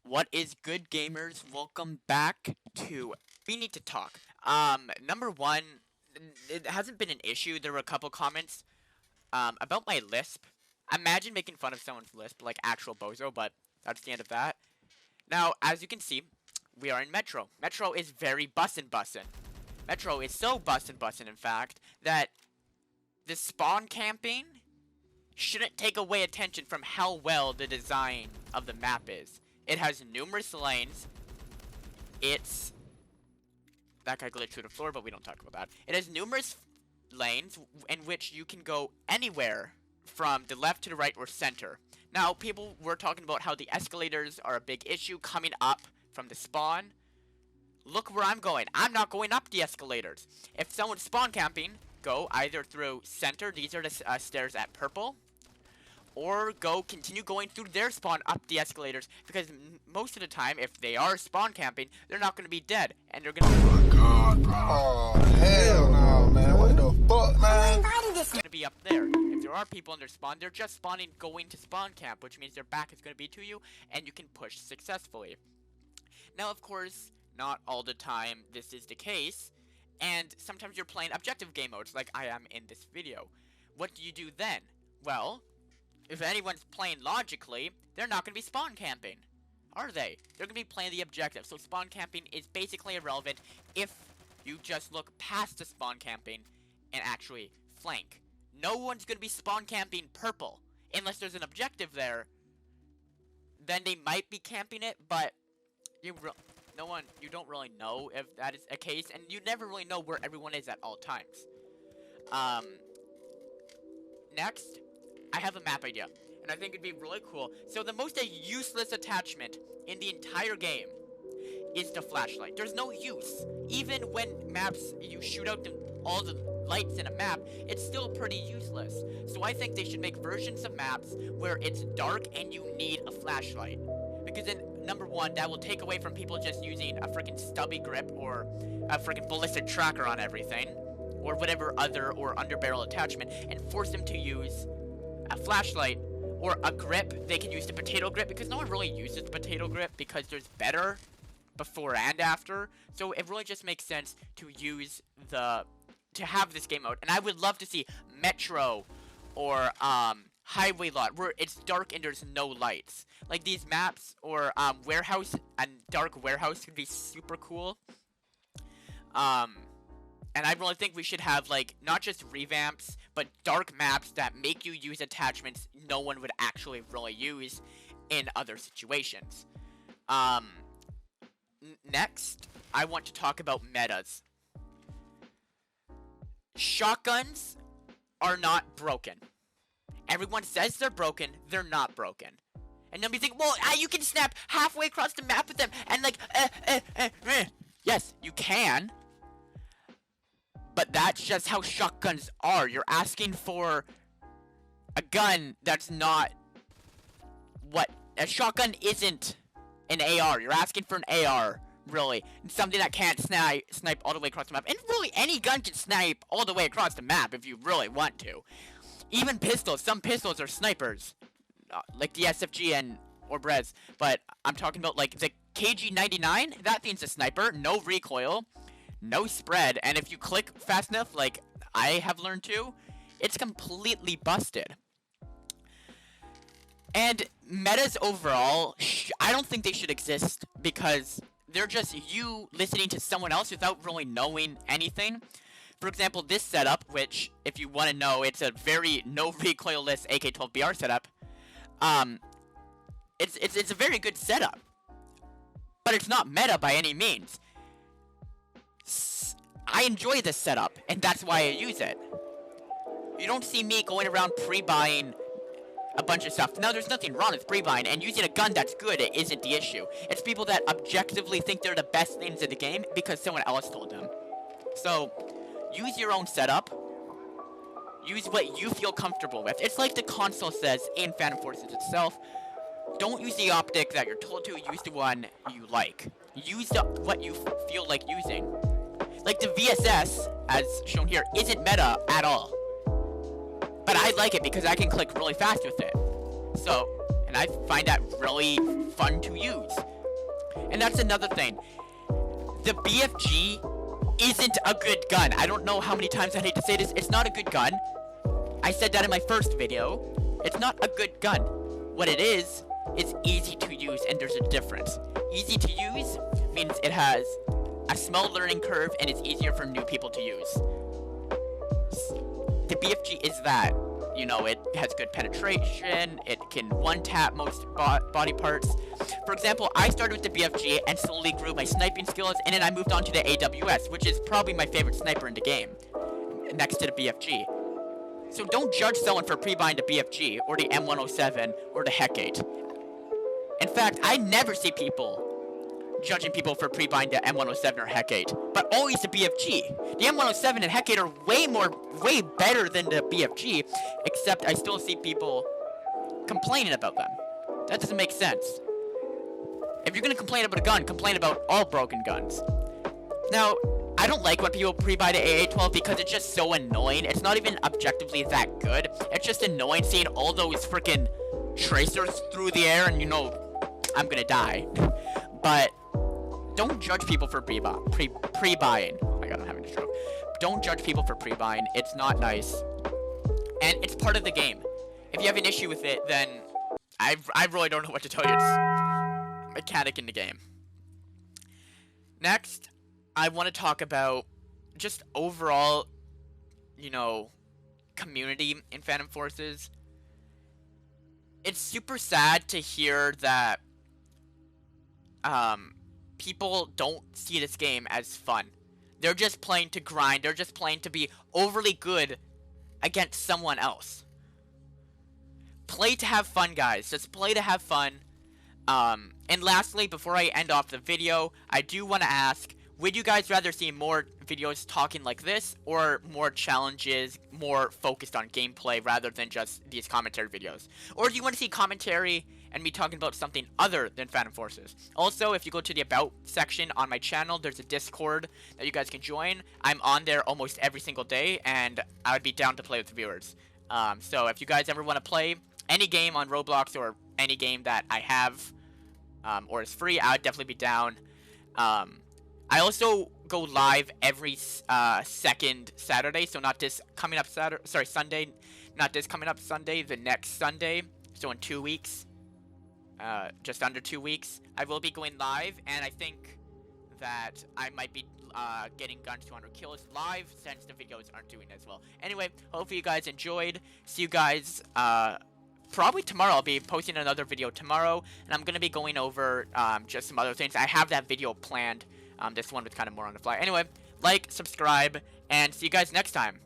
What is good, gamers? Welcome back to We Need to Talk. Number one, it hasn't been an issue. There were a couple comments about my lisp. Imagine making fun of someone's lisp, like actual bozo, but that's the end of that. Now, as you can see, we are in Metro. Metro is very bussin'. Metro is so bussin', in fact, that the spawn camping shouldn't take away attention from how well the design of the map is. It has numerous lanes. That guy glitched through the floor, but we don't talk about that. It has numerous lanes in which you can go anywhere from the left to the right or center. Now, people were talking about how the escalators are a big issue coming up from the spawn. Look where I'm going. I'm not going up the escalators. If someone's spawn camping, go either through center. These are the stairs at purple. Or continue going through their spawn up the escalators, because most of the time, if they are spawn camping, they're not going to be dead, and they're going to. Oh my god, bro. Oh, hell no, man. What the fuck, man? Going to be up there. If there are people in their spawn, they're just spawning going to spawn camp, which means their back is going to be to you, and you can push successfully. Now, of course, not all the time this is the case, and sometimes you're playing objective game modes, like I am in this video. What do you do then? Well, if anyone's playing logically, they're not going to be spawn camping, are they? They're going to be playing the objective, so spawn camping is basically irrelevant if you just look past the spawn camping and actually flank. No one's going to be spawn camping purple, unless there's an objective there. Then they might be camping it, but you don't really know if that is a case, and you never really know where everyone is at all times. Next, I have a map idea, and I think it'd be really cool. So the most useless attachment in the entire game is the flashlight. There's no use. Even when maps, you shoot out all the lights in a map, it's still pretty useless. So I think they should make versions of maps where it's dark and you need a flashlight. Because then, number one, that will take away from people just using a freaking stubby grip or a freaking ballistic tracker on everything, or whatever other or underbarrel attachment, and force them to use a flashlight or a grip. They can use the potato grip, because no one really uses the potato grip because there's better before and after. So it really just makes sense to use to have this game mode. And I would love to see Metro or Highway Lot, where it's dark and there's no lights. Like these maps, or Warehouse and Dark Warehouse would be super cool. And I really think we should have, like, not just revamps, but dark maps that make you use attachments no one would actually really use in other situations. Next, I want to talk about metas. Shotguns are not broken. Everyone says they're broken, they're not broken. And then we think, well, you can snap halfway across the map with them, and like, Yes, you can. But that's just how shotguns are. You're asking for a gun that's not what a shotgun isn't an AR. You're asking for an AR, really. Something that can't snipe all the way across the map. And really, any gun can snipe all the way across the map if you really want to. Even pistols. Some pistols are snipers, like the SFG or Brez. But I'm talking about like the KG-99. That thing's a sniper. No recoil. No spread, and if you click fast enough, like I have learned to, it's completely busted. And metas overall, I don't think they should exist, because they're just you listening to someone else without really knowing anything. For example, this setup, which, if you want to know, it's a very no recoilless AK-12BR setup. It's a very good setup, but it's not meta by any means. I enjoy this setup, and that's why I use it. You don't see me going around pre-buying a bunch of stuff. Now, there's nothing wrong with pre-buying, and using a gun that's good, it isn't the issue. It's people that objectively think they're the best things in the game because someone else told them. So, use your own setup. Use what you feel comfortable with. It's like the console says in Phantom Forces itself. Don't use the optic that you're told to, use the one you like. Use what you feel like using. Like the VSS, as shown here, isn't meta at all. But I like it because I can click really fast with it. So, and I find that really fun to use. And that's another thing. The BFG isn't a good gun. I don't know how many times I need to say this. It's not a good gun. I said that in my first video. It's not a good gun. What it is easy to use, and there's a difference. Easy to use means it has a small learning curve and it's easier for new people to use. The BFG is that. You know, it has good penetration, it can one-tap most body parts. For example, I started with the BFG and slowly grew my sniping skills, and then I moved on to the AWS, which is probably my favorite sniper in the game, next to the BFG. So don't judge someone for pre-buying the BFG, or the M107, or the Hecate. In fact, I never see people judging people for pre-buying the M107 or Hecate, but always the BFG. The M107 and Hecate are way better than the BFG, except I still see people complaining about them. That doesn't make sense. If you're gonna complain about a gun, complain about all broken guns. Now, I don't like when people pre-buy the AA-12 because it's just so annoying. It's not even objectively that good. It's just annoying seeing all those freaking tracers through the air, and you know, I'm gonna die. But don't judge people for pre-buying. Oh my god, I'm having a stroke. Don't judge people for pre-buying. It's not nice. And it's part of the game. If you have an issue with it, then I really don't know what to tell you. It's a mechanic in the game. Next, I want to talk about just overall, you know, community in Phantom Forces. It's super sad to hear that people don't see this game as fun. They're just playing to grind. They're just playing to be overly good against someone else. Play to have fun, guys. Just play to have fun. And lastly, before I end off the video, I do want to ask, would you guys rather see more videos talking like this, or more challenges, more focused on gameplay rather than just these commentary videos? Or do you want to see commentary and me talking about something other than Phantom Forces? Also, if you go to the About section on my channel, there's a Discord that you guys can join. I'm on there almost every single day, and I would be down to play with viewers. So if you guys ever want to play any game on Roblox, or any game that I have, or is free, I would definitely be down. I also go live every second Saturday, so not this coming up Sunday, not this coming up Sunday, the next Sunday, so in 2 weeks. Just under 2 weeks, I will be going live, and I think that I might be getting Guns 200 Kills live, since the videos aren't doing as well. Anyway, hopefully you guys enjoyed. See you guys probably tomorrow. I'll be posting another video tomorrow, and I'm going to be going over just some other things. I have that video planned. This one was kind of more on the fly. Anyway, like, subscribe, and see you guys next time.